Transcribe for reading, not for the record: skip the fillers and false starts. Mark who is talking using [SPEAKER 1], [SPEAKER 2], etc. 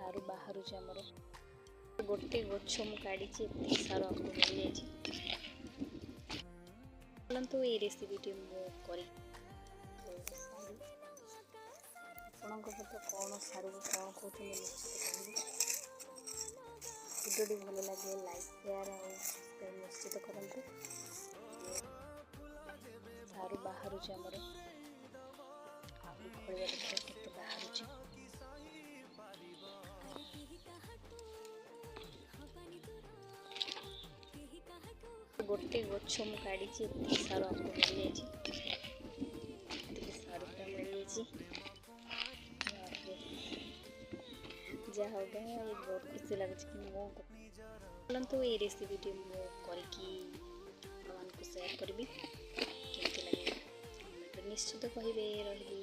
[SPEAKER 1] सारू बाहर आमर गोटे गछ मु काढ़ी एत सारू आमको मिल जाए। चलतु ये रेसिपीटी मुझे कौन सारू कौन कहते निश्चित कहूँ। वीडियो भल लगे लाइक शेयर और सब्सक्राइब निश्चित करंतु। सारू बाहर आमर खोलिया देखिए केते बाहर गोटे गछ मु काढ़ी एत सारू आमको मिल जाए। सारू पूरा मिल जाए जहाँ हो गया ये बहुत खुशी लगे कि चलतु ये रेसिपीटी मुझे शेयर करी केमती लगे निश्चित कहे रही।